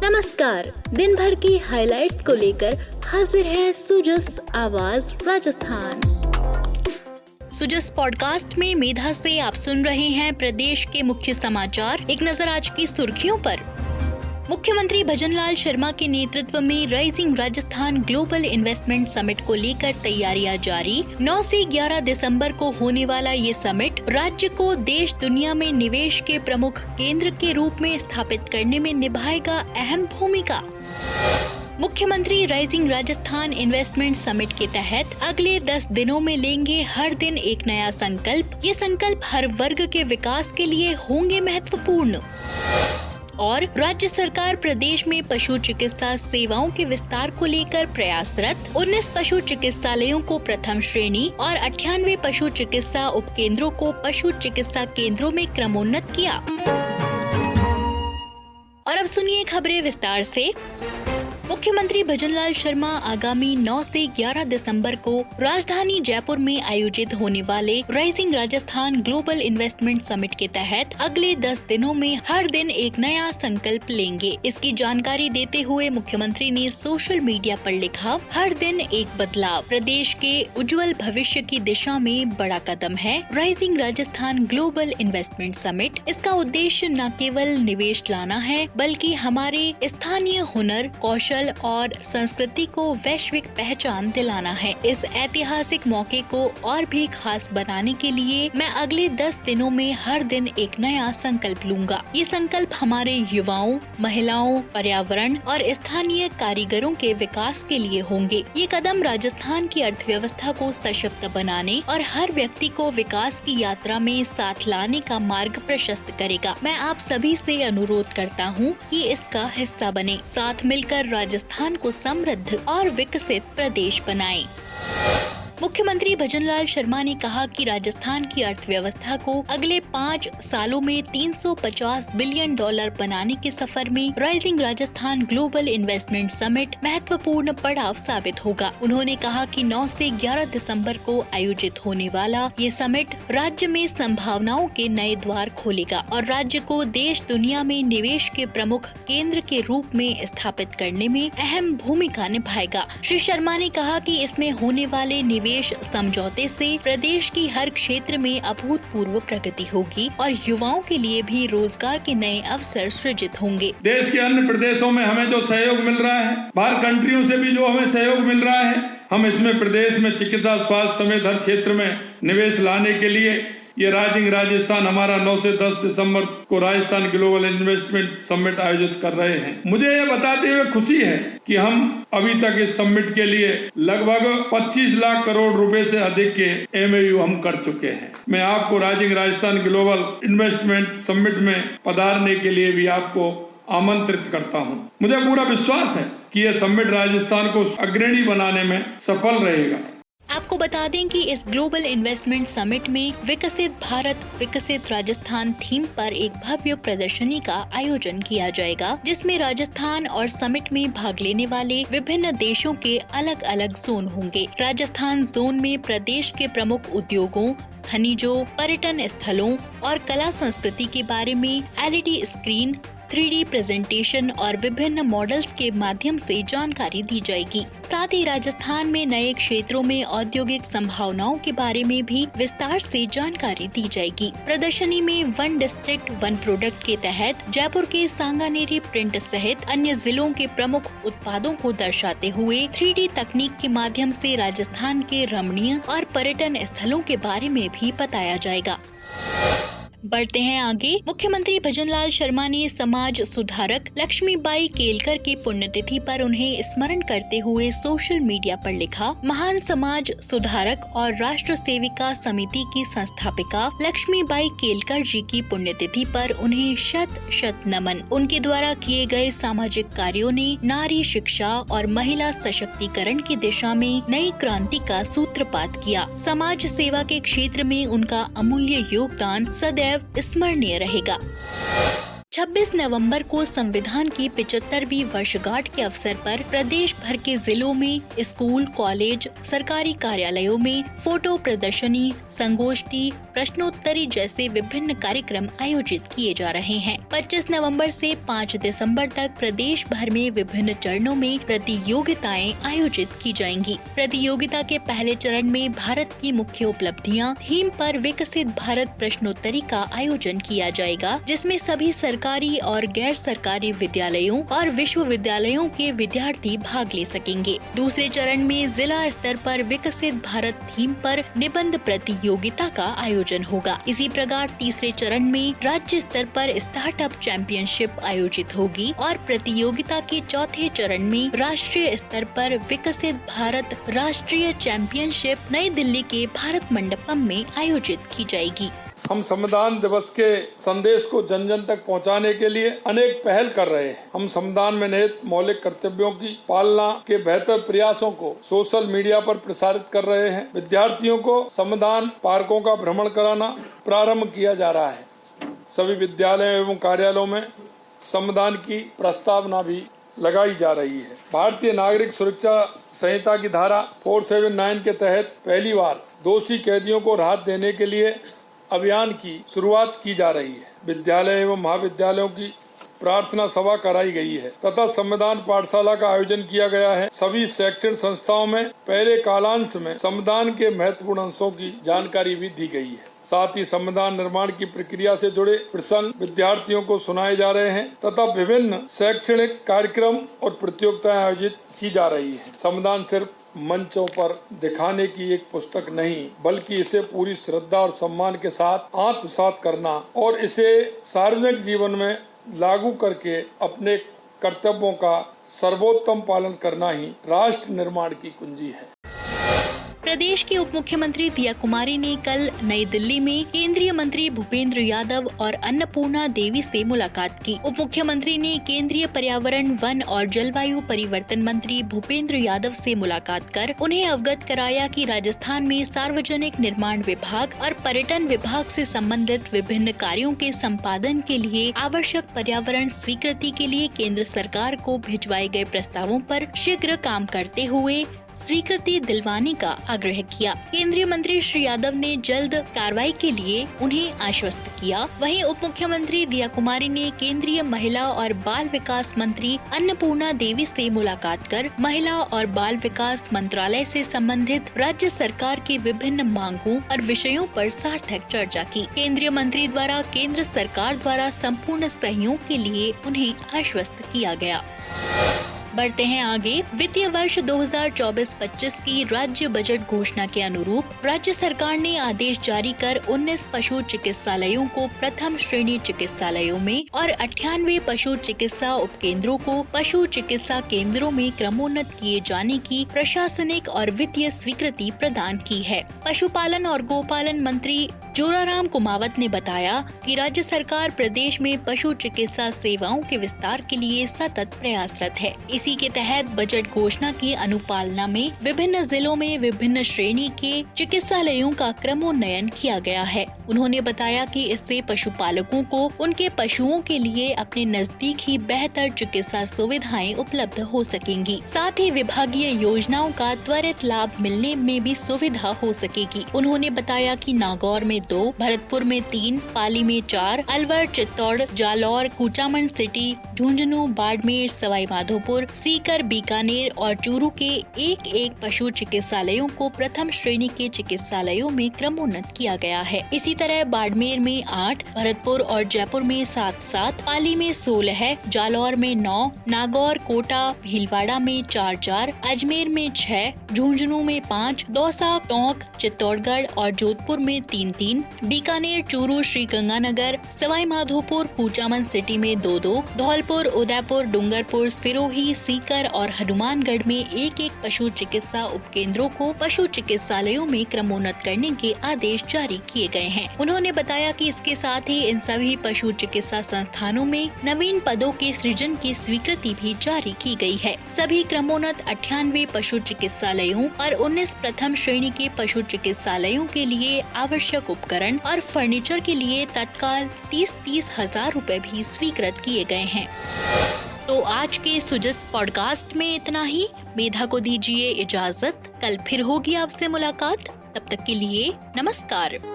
नमस्कार, दिन भर की हाइलाइट्स को लेकर हाजिर है सुजस आवाज राजस्थान। सुजस पॉडकास्ट में मेधा से आप सुन रहे हैं प्रदेश के मुख्य समाचार। एक नजर आज की सुर्खियों पर। मुख्यमंत्री भजनलाल शर्मा के नेतृत्व में rising Rajasthan global investment summit को लेकर तैयारियां जारी। 9 से 11 दिसंबर को होने वाला ये समिट राज्य को देश दुनिया में निवेश के प्रमुख केंद्र के रूप में स्थापित करने में निभाएगा अहम भूमिका। मुख्यमंत्री राइजिंग राजस्थान इन्वेस्टमेंट समिट के तहत अगले 10 दिनों में लेंगे हर दिन एक नया संकल्प। ये संकल्प हर वर्ग के विकास के लिए होंगे महत्वपूर्ण। और राज्य सरकार प्रदेश में पशु चिकित्सा सेवाओं के विस्तार को लेकर प्रयासरत। 19 पशु चिकित्सालयों को प्रथम श्रेणी और 98 पशु चिकित्सा उपकेंद्रों को पशु चिकित्सा केंद्रों में क्रमोन्नत किया। और अब सुनिए खबरें विस्तार से। मुख्यमंत्री भजनलाल शर्मा आगामी 9 से 11 दिसंबर को राजधानी जयपुर में आयोजित होने वाले rising Rajasthan global investment summit के तहत अगले 10 दिनों में हर दिन एक नया संकल्प लेंगे। इसकी जानकारी देते हुए मुख्यमंत्री ने सोशल मीडिया पर लिखा, हर दिन एक बदलाव प्रदेश के उज्जवल भविष्य की दिशा में बड़ा कदम है। Rising Rajasthan global investment summit, इसका उद्देश्य न केवल निवेश लाना है बल्कि हमारे स्थानीय हुनर, कौशल और संस्कृति को वैश्विक पहचान दिलाना है। इस ऐतिहासिक मौके को और भी खास बनाने के लिए मैं अगले 10 दिनों में हर दिन एक नया संकल्प लूंगा। ये संकल्प हमारे युवाओं, महिलाओं, पर्यावरण और स्थानीय कारीगरों के विकास के लिए होंगे। ये कदम राजस्थान की अर्थव्यवस्था को सशक्त बनाने और हर व्यक्ति को विकास की यात्रा में साथ लाने का मार्ग प्रशस्त करेगा। मैं आप सभी से अनुरोध करता हूँ कि इसका हिस्सा बने, साथ मिलकर राजस्थान को समृद्ध और विकसित प्रदेश बनाएं। मुख्यमंत्री भजनलाल शर्मा ने कहा कि राजस्थान की अर्थव्यवस्था को अगले 5 सालों में $350 बिलियन बनाने के सफर में rising Rajasthan global investment summit महत्वपूर्ण पड़ाव साबित होगा। उन्होंने कहा कि 9 से 11 दिसंबर को आयोजित होने वाला ये समिट राज्य में संभावनाओं के नए द्वार खोलेगा और राज्य को देश दुनिया में निवेश के प्रमुख केंद्र के रूप में स्थापित करने में अहम भूमिका निभाएगा। श्री शर्मा ने कहा कि इसमें होने वाले निवेश समझौते से प्रदेश की हर क्षेत्र में अभूतपूर्व प्रगति होगी और युवाओं के लिए भी रोजगार के नए अवसर सृजित होंगे। देश के अन्य प्रदेशों में हमें जो सहयोग मिल रहा है, बाहर कंट्रियों से भी जो हमें सहयोग मिल रहा है, हम इसमें प्रदेश में चिकित्सा, स्वास्थ्य समेत हर क्षेत्र में निवेश लाने के लिए ये राइजिंग राजस्थान हमारा 9 से 10 दिसंबर को राजस्थान ग्लोबल इन्वेस्टमेंट समिट आयोजित कर रहे हैं। मुझे ये बताते हुए खुशी है कि हम अभी तक इस समिट के लिए लगभग 25 लाख करोड़ रुपए से अधिक के MOU हम कर चुके हैं। मैं आपको rising Rajasthan global investment summit में पधारने के लिए भी आपको आमंत्रित करता हूँ। मुझे पूरा विश्वास है कि यह समिट राजस्थान को अग्रणी बनाने में सफल रहेगा। आपको बता दें कि इस ग्लोबल इन्वेस्टमेंट समिट में विकसित भारत विकसित राजस्थान थीम पर एक भव्य प्रदर्शनी का आयोजन किया जाएगा, जिसमें राजस्थान और समिट में भाग लेने वाले विभिन्न देशों के अलग अलग जोन होंगे। राजस्थान जोन में प्रदेश के प्रमुख उद्योगों, खनिजों, पर्यटन स्थलों और कला संस्कृति के बारे में LED स्क्रीन, 3D प्रेजेंटेशन और विभिन्न मॉडल्स के माध्यम से जानकारी दी जाएगी। साथ ही राजस्थान में नए क्षेत्रों में औद्योगिक संभावनाओं के बारे में भी विस्तार से जानकारी दी जाएगी। प्रदर्शनी में वन डिस्ट्रिक्ट वन प्रोडक्ट के तहत जयपुर के सांगानेरी प्रिंट सहित अन्य जिलों के प्रमुख उत्पादों को दर्शाते हुए 3D तकनीक के माध्यम से राजस्थान के रमणीय और पर्यटन स्थलों के बारे में भी बताया जाएगा। बढ़ते हैं आगे। मुख्यमंत्री भजनलाल शर्मा ने समाज सुधारक लक्ष्मीबाई केलकर की पुण्यतिथि पर उन्हें स्मरण करते हुए सोशल मीडिया पर लिखा, महान समाज सुधारक और राष्ट्र सेविका समिति की संस्थापिका लक्ष्मीबाई केलकर जी की पुण्यतिथि पर उन्हें शत शत नमन। उनके द्वारा किए गए सामाजिक कार्यों ने नारी शिक्षा और महिला सशक्तिकरण की दिशा में नई क्रांति का सूत्रपात किया। समाज सेवा के क्षेत्र में उनका अमूल्य योगदान सदैव स्मरणीय रहेगा। 26 नवंबर को संविधान की 75वीं वर्षगांठ के अवसर पर प्रदेश भर के जिलों में स्कूल, कॉलेज, सरकारी कार्यालयों में फोटो प्रदर्शनी, संगोष्ठी, प्रश्नोत्तरी जैसे विभिन्न कार्यक्रम आयोजित किए जा रहे हैं। 25 नवंबर से 5 दिसंबर तक प्रदेश भर में विभिन्न चरणों में प्रतियोगिताएं आयोजित की जाएंगी। प्रतियोगिता के पहले चरण में भारत की मुख्य उपलब्धियां थीम पर विकसित भारत प्रश्नोत्तरी का आयोजन किया जाएगा, जिसमें सभी सरकारी और गैर सरकारी विद्यालयों और विश्वविद्यालयों के विद्यार्थी भाग ले सकेंगे। दूसरे चरण में जिला स्तर पर विकसित भारत थीम पर निबंध प्रतियोगिता का आयोजन होगा। इसी प्रकार तीसरे चरण में राज्य स्तर पर स्टार्टअप चैंपियनशिप आयोजित होगी और प्रतियोगिता के चौथे चरण में राष्ट्रीय स्तर पर विकसित भारत राष्ट्रीय चैंपियनशिप नई दिल्ली के भारत मंडपम में आयोजित की जाएगी। हम संविधान दिवस के संदेश को जन जन तक पहुंचाने के लिए अनेक पहल कर रहे हैं। हम संविधान में निहित मौलिक कर्तव्यों की पालना के बेहतर प्रयासों को सोशल मीडिया पर प्रसारित कर रहे हैं। विद्यार्थियों को संविधान पार्कों का भ्रमण कराना प्रारंभ किया जा रहा है। सभी विद्यालयों एवं कार्यालयों में संविधान की प्रस्तावना भी लगाई जा रही है। भारतीय नागरिक सुरक्षा संहिता की धारा 479 के तहत पहली बार दोषी कैदियों को राहत देने के लिए अभियान की शुरुआत की जा रही है। विद्यालय एवं महाविद्यालयों की प्रार्थना सभा कराई गई है तथा संविधान पाठशाला का आयोजन किया गया है। सभी शैक्षणिक संस्थाओं में पहले कालांश में संविधान के महत्वपूर्ण अंशों की जानकारी भी दी गई है। साथ ही संविधान निर्माण की प्रक्रिया से जुड़े प्रसंग विद्यार्थियों को सुनाए जा रहे हैं तथा विभिन्न शैक्षणिक कार्यक्रम और प्रतियोगिताएं आयोजित की जा रही है। संविधान सिर्फ मंचों पर दिखाने की एक पुस्तक नहीं, बल्कि इसे पूरी श्रद्धा और सम्मान के साथ आत्मसात करना और इसे सार्वजनिक जीवन में लागू करके अपने कर्तव्यों का सर्वोत्तम पालन करना ही राष्ट्र निर्माण की कुंजी है। प्रदेश के उप मुख्यमंत्री दिया कुमारी ने कल नई दिल्ली में केंद्रीय मंत्री भूपेंद्र यादव और अन्नपूर्णा देवी से मुलाकात की। उप मुख्यमंत्री ने केंद्रीय पर्यावरण, वन और जलवायु परिवर्तन मंत्री भूपेंद्र यादव से मुलाकात कर उन्हें अवगत कराया कि राजस्थान में सार्वजनिक निर्माण विभाग और पर्यटन विभाग से संबंधित विभिन्न कार्यों के संपादन के लिए आवश्यक पर्यावरण स्वीकृति के लिए केंद्र सरकार को भिजवाए गए प्रस्तावों पर शीघ्र काम करते हुए स्वीकृति दिलवाने का आग्रह किया। केंद्रीय मंत्री श्री यादव ने जल्द कार्रवाई के लिए उन्हें आश्वस्त किया। वहीं उप मुख्यमंत्री दिया कुमारी ने केंद्रीय महिला और बाल विकास मंत्री अन्नपूर्णा देवी से मुलाकात कर महिला और बाल विकास मंत्रालय से संबंधित राज्य सरकार की विभिन्न मांगों और विषयों पर सार्थक चर्चा की। केंद्रीय मंत्री द्वारा केंद्र सरकार द्वारा संपूर्ण सहयोग के लिए उन्हें आश्वस्त किया गया। बढ़ते हैं आगे। वित्तीय वर्ष 2024-25 की राज्य बजट घोषणा के अनुरूप राज्य सरकार ने आदेश जारी कर 19 पशु चिकित्सालयों को प्रथम श्रेणी चिकित्सालयों में और 98 पशु चिकित्सा उपकेंद्रों को पशु चिकित्सा केंद्रों में क्रमोन्नत किए जाने की प्रशासनिक और वित्तीय स्वीकृति प्रदान की है। पशुपालन और गोपालन मंत्री जोराराम कुमावत ने बताया कि राज्य सरकार प्रदेश में पशु चिकित्सा सेवाओं के विस्तार के लिए सतत प्रयासरत है। इसी के तहत बजट घोषणा की अनुपालना में विभिन्न जिलों में विभिन्न श्रेणी के चिकित्सालयों का क्रमोन्नयन किया गया है। उन्होंने बताया कि इससे पशुपालकों को उनके पशुओं के लिए अपने नजदीक ही बेहतर चिकित्सा सुविधाएं उपलब्ध हो सकेंगी। साथ ही विभागीय योजनाओं का त्वरित लाभ मिलने में भी सुविधा हो सकेगी। उन्होंने बताया कि नागौर में 2, भरतपुर में 3, पाली में 4, अलवर, चित्तौड़, जालौर, कुचामन सिटी, झुंझुनू, बाड़मेर, सवाई माधोपुर, सीकर, बीकानेर और चूरू के एक पशु चिकित्सालयों को प्रथम श्रेणी के चिकित्सालयों में क्रमोन्नत किया गया है। इसी तरह बाड़मेर में 8, भरतपुर और जयपुर में 7, पाली में 16, जालौर में 9, नागौर, कोटा, भीलवाड़ा में 4, अजमेर में 6, झुंझुनू में 5, दौसा, टोंक, चित्तौड़गढ़ और जोधपुर में 3, बीकानेर, चूरू, श्रीगंगानगर, सवाई माधोपुर, कुचामन सिटी में 2, धौलपुर, उदयपुर, डूंगरपुर, सिरोही, सीकर और हनुमानगढ़ में एक पशु चिकित्सा उपकेंद्रों को पशु चिकित्सालयों में क्रमोन्नत करने के आदेश जारी किए गए हैं। उन्होंने बताया कि इसके साथ ही इन सभी पशु चिकित्सा संस्थानों में नवीन पदों के सृजन की स्वीकृति भी जारी की गई है। सभी क्रमोन्नत 98 पशु चिकित्सालयों और 19 प्रथम श्रेणी के पशु चिकित्सालयों के लिए आवश्यक उपकरण और फर्नीचर के लिए तत्काल 30-30 हजार रुपए भी स्वीकृत किए गए हैं। तो आज के सुजस पॉडकास्ट में इतना ही। मेधा को दीजिए इजाजत, कल फिर होगी आपसे मुलाकात। तब तक के लिए नमस्कार।